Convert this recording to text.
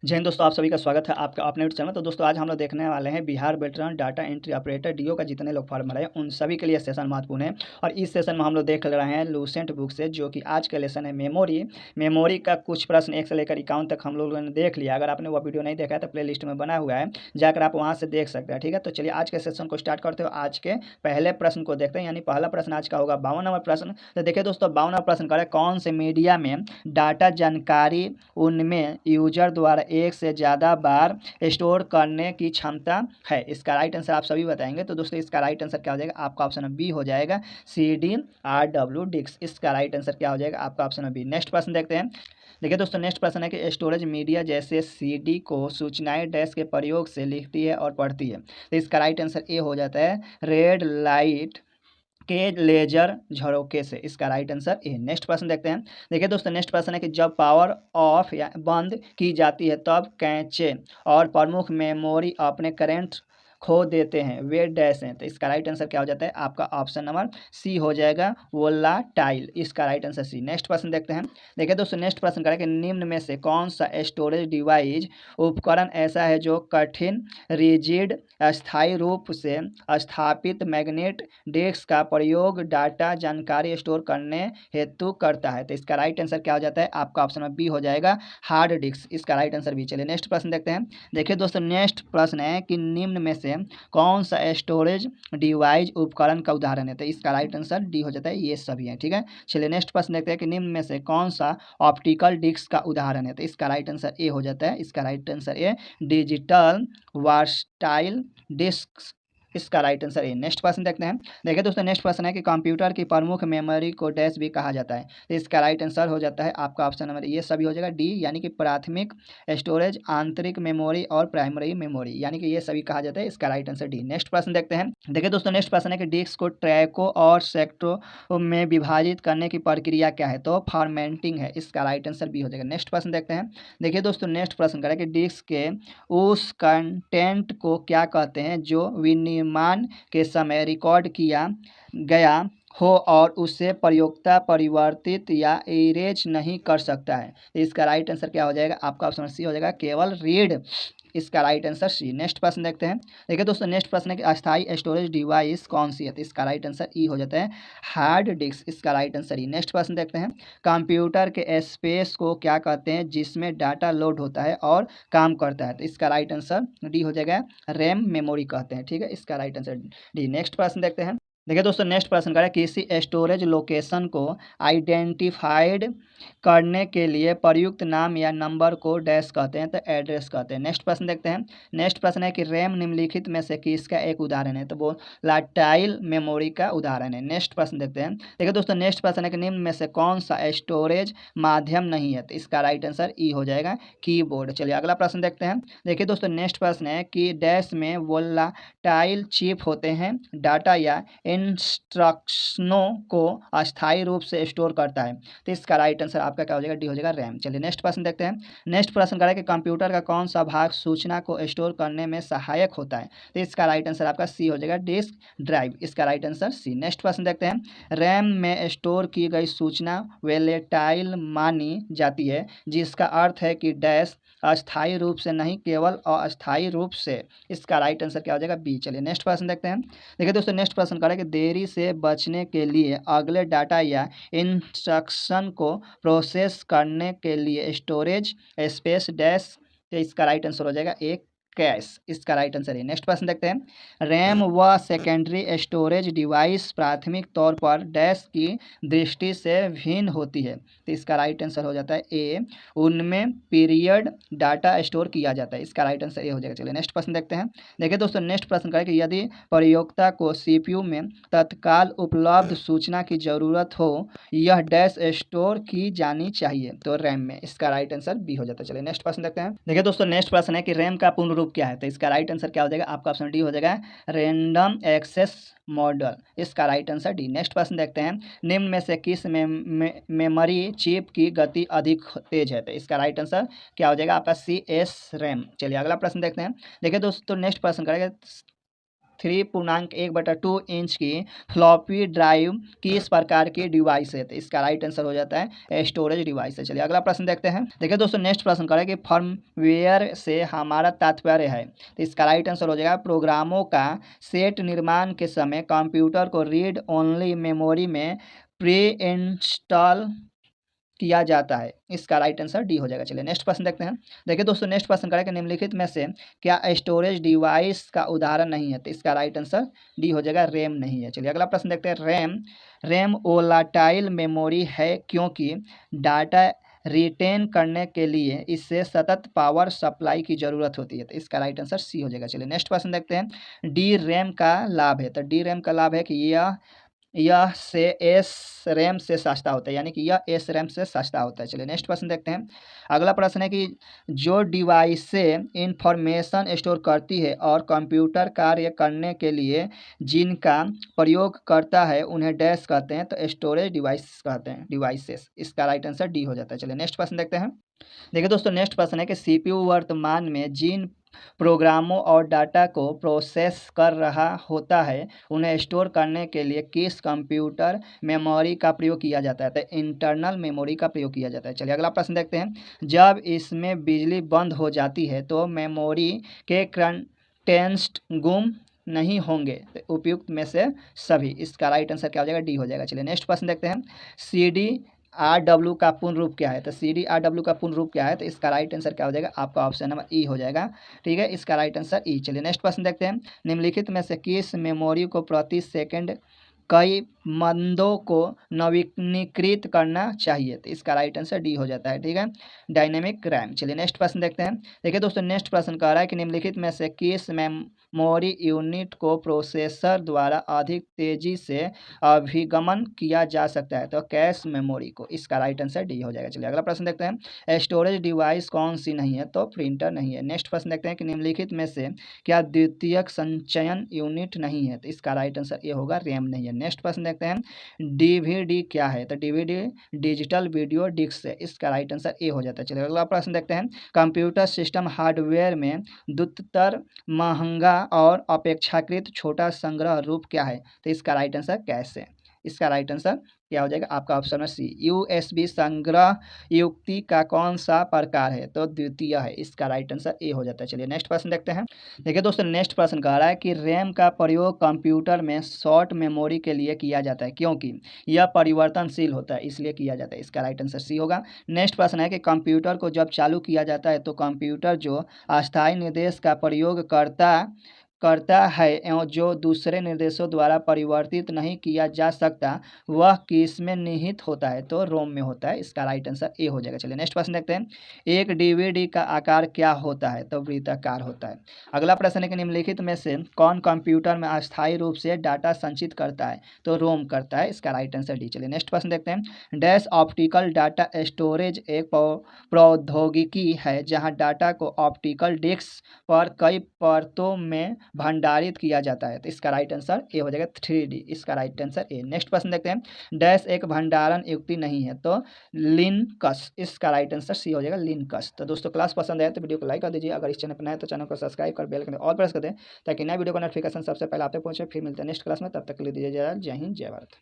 जय हिंद दोस्तों, आप सभी का स्वागत है आपका अपने यूट्यूब चैनल। तो दोस्तों आज हम लोग देखने वाले हैं Bihar veteran data entry operator DO का जितने लोग फॉर्म भरे हैं उन सभी के लिए सेशन महत्वपूर्ण है। और इस सेशन में हम लोग देख रहे हैं लूसेंट बुक से, जो कि आज का लेसन है मेमोरी का कुछ प्रश्न 1 से लेकर 51 तक हम लोगों ने देख लिया। अगर आपने वो वीडियो नहीं देखा है तो प्ले लिस्ट में बना हुआ है, जाकर आप वहाँ से देख सकते हैं। ठीक है, तो चलिए आज के सेशन को स्टार्ट करते हो। आज के पहले प्रश्न को देखते हैं, यानी पहला प्रश्न आज का होगा 52 नंबर प्रश्न। तो देखिए दोस्तों, 52 नंबर प्रश्न करें, कौन से मीडिया में डाटा जानकारी उनमें यूजर द्वारा एक से ज़्यादा बार स्टोर करने की क्षमता है। इसका राइट आंसर आप सभी बताएंगे। तो दोस्तों इसका राइट आंसर क्या हो जाएगा? आपका ऑप्शन बी हो जाएगा, CD-RW डिस्क। इसका राइट आंसर क्या हो जाएगा? आपका ऑप्शन बी। नेक्स्ट प्रश्न देखते हैं। देखिए दोस्तों, नेक्स्ट प्रश्न है कि स्टोरेज मीडिया जैसे CD को सूचनाएं डैश के प्रयोग से लिखती है और पढ़ती है। तो इसका राइट आंसर ए हो जाता है, रेड लाइट के लेजर झरोके से। इसका राइट आंसर ए। नेक्स्ट प्रश्न देखते हैं। देखिए दोस्तों, नेक्स्ट प्रश्न है कि जब पावर ऑफ या बंद की जाती है तब कैचे और प्रमुख मेमोरी अपने करंट खो देते हैं, वे डैश हैं। तो इसका राइट आंसर क्या हो जाता है? आपका ऑप्शन नंबर सी हो जाएगा, वोलाटाइल। इसका राइट आंसर सी। नेक्स्ट प्रश्न देखते हैं। देखिए दोस्तों, नेक्स्ट प्रश्न करें कि निम्न में से कौन सा स्टोरेज डिवाइस उपकरण ऐसा है जो कठिन रिजिड अस्थायी रूप से स्थापित मैग्नेट डिस्क का प्रयोग डाटा जानकारी स्टोर करने हेतु करता है। तो इसका राइट आंसर क्या हो जाता है? आपका ऑप्शन बी हो जाएगा, हार्ड डिस्क। इसका राइट आंसर बी। चलिए नेक्स्ट प्रश्न देखते हैं। देखिए दोस्तों, नेक्स्ट प्रश्न है कि निम्न में से कौन सा स्टोरेज डिवाइस उपकरण का उदाहरण है? तो इसका राइट आंसर डी हो जाता है, ये सभी है। ठीक है, चलिए नेक्स्ट प्रश्न देखते हैं कि निम्न में से कौन सा ऑप्टिकल डिस्क का उदाहरण है? तो इसका राइट आंसर ए हो जाता है। इसका right answer A, digital versatile disc. इसका राइट आंसर ए। नेक्स्ट प्रश्न देखते हैं। देखिए दोस्तों, नेक्स्ट प्रश्न है कि कंप्यूटर की प्रमुख मेमोरी को डैश भी कहा जाता है। तो इसका राइट आंसर हो जाता है आपका ऑप्शन नंबर ये सभी हो जाएगा, डी, यानी कि प्राथमिक स्टोरेज, आंतरिक मेमोरी और प्राइमरी मेमोरी, यानी कि ये सभी कहा जाता है। इसका राइट आंसर डी। नेक्स्ट प्रश्न देखते हैं। देखिए दोस्तों, नेक्स्ट प्रश्न है कि डिस्क को ट्रैकों और सेक्टरों में विभाजित करने की प्रक्रिया क्या है? तो फॉर्मेटिंग है। इसका राइट आंसर बी हो जाएगा। नेक्स्ट प्रश्न देखते हैं। देखिए दोस्तों, नेक्स्ट प्रश्न करें कि डिस्क के उस कंटेंट को क्या कहते हैं जो विनिर्माण के समय रिकॉर्ड किया गया हो और उसे प्रयोक्ता परिवर्तित या इरेज नहीं कर सकता है? इसका राइट आंसर क्या हो जाएगा? आपका ऑप्शन सी हो जाएगा, केवल रीड। इसका राइट आंसर सी। नेक्स्ट प्रश्न देखते हैं। देखिए दोस्तों, नेक्स्ट प्रश्न है कि अस्थायी स्टोरेज डिवाइस कौन सी है? तो इसका राइट आंसर ई हो जाता है, हार्ड डिस्क। इसका राइट आंसर ई। नेक्स्ट प्रश्न देखते हैं। कंप्यूटर के स्पेस को क्या कहते हैं जिसमें डाटा लोड होता है और काम करता है? तो इसका राइट आंसर डी हो जाएगा, रैम मेमोरी कहते हैं। ठीक है, इसका राइट आंसर डी। नेक्स्ट प्रश्न देखते हैं। देखिए दोस्तों, नेक्स्ट प्रश्न करें, किसी स्टोरेज लोकेशन को आइडेंटिफाइड करने के लिए प्रयुक्त नाम या नंबर को डैश कहते हैं, तो एड्रेस कहते हैं। नेक्स्ट प्रश्न देखते हैं। नेक्स्ट प्रश्न है कि रैम निम्नलिखित में से किसका एक उदाहरण है? तो वो लाटाइल मेमोरी का उदाहरण है। नेक्स्ट प्रश्न देखते हैं। देखिए दोस्तों, नेक्स्ट प्रश्न है कि निम्न में से कौन सा स्टोरेज माध्यम नहीं है? तो इसका राइट आंसर ई हो जाएगा, कीबोर्ड। चलिए अगला प्रश्न देखते हैं। देखिए दोस्तों, नेक्स्ट प्रश्न है कि डैश में वोलाटाइल चिप होते हैं, डाटा या इंस्ट्रक्शनों को अस्थायी रूप से स्टोर करता है। तो इसका राइट आंसर आपका क्या हो जाएगा? डी हो जाएगा, रैम। चलिए नेक्स्ट प्रश्न देखते हैं। नेक्स्ट प्रश्न करें कि कंप्यूटर का कौन सा भाग सूचना को स्टोर करने में सहायक होता है? तो इसका राइट आंसर आपका सी हो जाएगा, डिस्क ड्राइव। इसका राइट आंसर सी। नेक्स्ट प्रश्न देखते हैं। रैम में स्टोर की गई सूचना वोलेटाइल मानी जाती है, जिसका अर्थ है कि डैश अस्थायी रूप से नहीं, केवल अस्थायी रूप से। इसका राइट आंसर क्या हो जाएगा? बी। चलिए नेक्स्ट प्रश्न देखते हैं। देखिए दोस्तों, नेक्स्ट प्रश्न करें कि देरी से बचने के लिए अगले डाटा या इंस्ट्रक्शन को प्रोसेस करने के लिए स्टोरेज स्पेस डैश। तो इसका राइट आंसर हो जाएगा एक, कैश। इसका राइट आंसर है। नेक्स्ट प्रश्न देखते हैं। रैम व सेकेंडरी स्टोरेज डिवाइस प्राथमिक तौर पर डैश की दृष्टि से भिन्न होती है। तो इसका राइट आंसर हो जाता है ए, उनमें पीरियड डाटा स्टोर किया जाता है। इसका राइट आंसर ए हो जाएगा। चलिए नेक्स्ट प्रश्न देखते हैं। देखिए दोस्तों, नेक्स्ट प्रश्न करें कि यदि प्रयोक्ता को CPU में तत्काल उपलब्ध सूचना की जरूरत हो, यह डैश स्टोर की जानी चाहिए, तो रैम में। इसका राइट आंसर बी हो जाता है। चलिए नेक्स्ट प्रश्न देखते हैं। देखिए दोस्तों, नेक्स्ट प्रश्न है कि रैम का पूर्ण रूप क्या है? तो इसका राइट आंसर क्या हो जाएगा? आपका ऑप्शन डी हो जाएगा, रैंडम एक्सेस मॉडल। इसका राइट आंसर डी। नेक्स्ट प्रश्न देखते हैं। निम्न में से किस मेमोरी चिप की गति अधिक तेज है? तो इसका राइट आंसर क्या हो जाएगा? आपका CS रैम। चलिए अगला प्रश्न देखते हैं। देखिए दोस्तों, नेक्स्ट प्रश्न करेंगे। 3.1/2 इंच की फ्लॉपी ड्राइव किस प्रकार की डिवाइस है? तो इसका राइट आंसर हो जाता है स्टोरेज डिवाइस है। चलिए अगला प्रश्न देखते हैं। देखिए दोस्तों नेक्स्ट प्रश्न करें कि फर्मवेयर से हमारा तात्पर्य है, तो इसका राइट आंसर हो जाएगा प्रोग्रामों का सेट निर्माण के समय कंप्यूटर को रीड ओनली मेमोरी में प्री इंस्टॉल किया जाता है। इसका राइट आंसर डी हो जाएगा। चलिए नेक्स्ट प्रश्न देखते हैं। देखिए दोस्तों नेक्स्ट प्रश्न करें कि निम्नलिखित में से क्या स्टोरेज डिवाइस का उदाहरण नहीं है? तो इसका राइट आंसर डी हो जाएगा, रैम नहीं है। चलिए अगला प्रश्न देखते हैं। रैम वोलाटाइल मेमोरी है क्योंकि डाटा रिटेन करने के लिए इससे सतत पावर सप्लाई की ज़रूरत होती है। तो इसका राइट आंसर सी हो जाएगा। चलिए नेक्स्ट प्रश्न देखते हैं। डी रैम का लाभ है, तो डी रैम का लाभ है कि यह से एस रैम से सस्ता होता है, यानी कि यह एस रैम से सस्ता होता है। चलिए नेक्स्ट प्रश्न देखते हैं। अगला प्रश्न है कि जो डिवाइस से इंफॉर्मेशन स्टोर करती है और कंप्यूटर कार्य करने के लिए जिनका प्रयोग करता है उन्हें डैश कहते हैं, तो स्टोरेज डिवाइस कहते हैं, डिवाइसेस। इसका राइट आंसर डी हो जाता है। चलिए नेक्स्ट प्रश्न देखते हैं। देखिए दोस्तों नेक्स्ट प्रश्न है कि सीपीयू वर्तमान में जिन प्रोग्रामों और डाटा को प्रोसेस कर रहा होता है उन्हें स्टोर करने के लिए किस कंप्यूटर मेमोरी का प्रयोग किया जाता है? तो इंटरनल मेमोरी का प्रयोग किया जाता है। चलिए अगला प्रश्न देखते हैं। जब इसमें बिजली बंद हो जाती है तो मेमोरी के कंटेंट्स गुम नहीं होंगे, तो उपयुक्त में से सभी। इसका राइट आंसर क्या हो जाएगा? डी हो जाएगा। चलिए नेक्स्ट प्रश्न देखते हैं। CDRW का पूर्ण रूप क्या है? तो CDRW का पूर्ण रूप क्या है? तो इसका राइट आंसर क्या हो जाएगा? आपका ऑप्शन नंबर ई हो जाएगा। ठीक है, इसका राइट आंसर ई। चलिए नेक्स्ट प्रश्न देखते हैं। निम्नलिखित में से किस मेमोरी को प्रति सेकंड कई मंदों को नवीनीकृत करना चाहिए? तो इसका राइट आंसर डी हो जाता है। ठीक है, डायनेमिक रैम। चलिए नेक्स्ट प्रश्न देखते हैं। देखिए दोस्तों नेक्स्ट प्रश्न कह रहा है कि निम्नलिखित में से किस मेमोरी यूनिट को प्रोसेसर द्वारा अधिक तेजी से अभिगमन किया जा सकता है? तो कैश मेमोरी को। इसका राइट आंसर डी हो जाएगा। चलिए अगला प्रश्न देखते हैं। स्टोरेज डिवाइस कौन सी नहीं है? तो प्रिंटर नहीं है। नेक्स्ट प्रश्न देखते हैं कि निम्नलिखित में से क्या द्वितीयक संचयन यूनिट नहीं है? तो इसका राइट आंसर ये होगा, रैम नहीं है। नेक्स्ट प्रश्न देखते हैं। डीवीडी क्या है? तो डीवीडी डिजिटल वीडियो डिस्क है। इसका राइट आंसर ए हो जाता है। चलिए अगला प्रश्न देखते हैं। कंप्यूटर सिस्टम हार्डवेयर में द्वितर महंगा और अपेक्षाकृत छोटा संग्रह रूप क्या है? तो इसका राइट आंसर कैश है। इसका राइट आंसर क्या हो जाएगा? आपका ऑप्शन है सी। USB संग्रह युक्ति का कौन सा प्रकार है? तो द्वितीय है। इसका राइट आंसर ए हो जाता है। चलिए नेक्स्ट प्रश्न देखते हैं। देखिए दोस्तों नेक्स्ट प्रश्न कह रहा है कि रैम का प्रयोग कंप्यूटर में शॉर्ट मेमोरी के लिए किया जाता है क्योंकि यह परिवर्तनशील होता है, इसलिए किया जाता है। इसका राइट आंसर सी होगा। नेक्स्ट प्रश्न है कि कंप्यूटर को जब चालू किया जाता है तो कंप्यूटर जो अस्थायी निर्देश का प्रयोग करता है एवं जो दूसरे निर्देशों द्वारा परिवर्तित नहीं किया जा सकता वह किस में निहित होता है? तो रोम में होता है। इसका राइट आंसर ए हो जाएगा। चलिए नेक्स्ट प्रश्न देखते हैं। एक डीवीडी का आकार क्या होता है? तो वृत्ताकार होता है। अगला प्रश्न है कि निम्नलिखित में से कौन कंप्यूटर में अस्थायी रूप से डाटा संचित करता है? तो रोम करता है। इसका राइट आंसर डी। चलिए नेक्स्ट प्रश्न देखते हैं। डैश ऑप्टिकल डाटा स्टोरेज एक प्रौद्योगिकी है जहाँ डाटा को ऑप्टिकल डिस्क पर कई परतों में भंडारित किया जाता है। तो इसका राइट आंसर ए हो जाएगा, 3D। इसका राइट आंसर ए। नेक्स्ट प्रश्न देखते हैं। डैश एक भंडारण युक्ति नहीं है, तो लिनक्स। इसका राइट आंसर सी हो जाएगा, लिनक्स। तो दोस्तों क्लास पसंद आए तो वीडियो को लाइक कर दीजिए। अगर इस चैनल पर नए तो चैनल को सब्सक्राइब कर बेल आइकन ऑल प्रेस कर दें ताकि नए वीडियो का नोटिफिकेशन सबसे पहले आप तक पहुंचे। फिर मिलते हैं नेक्स्ट क्लास में, तब तक के लिए दीजिए जय हिंद जय भारत।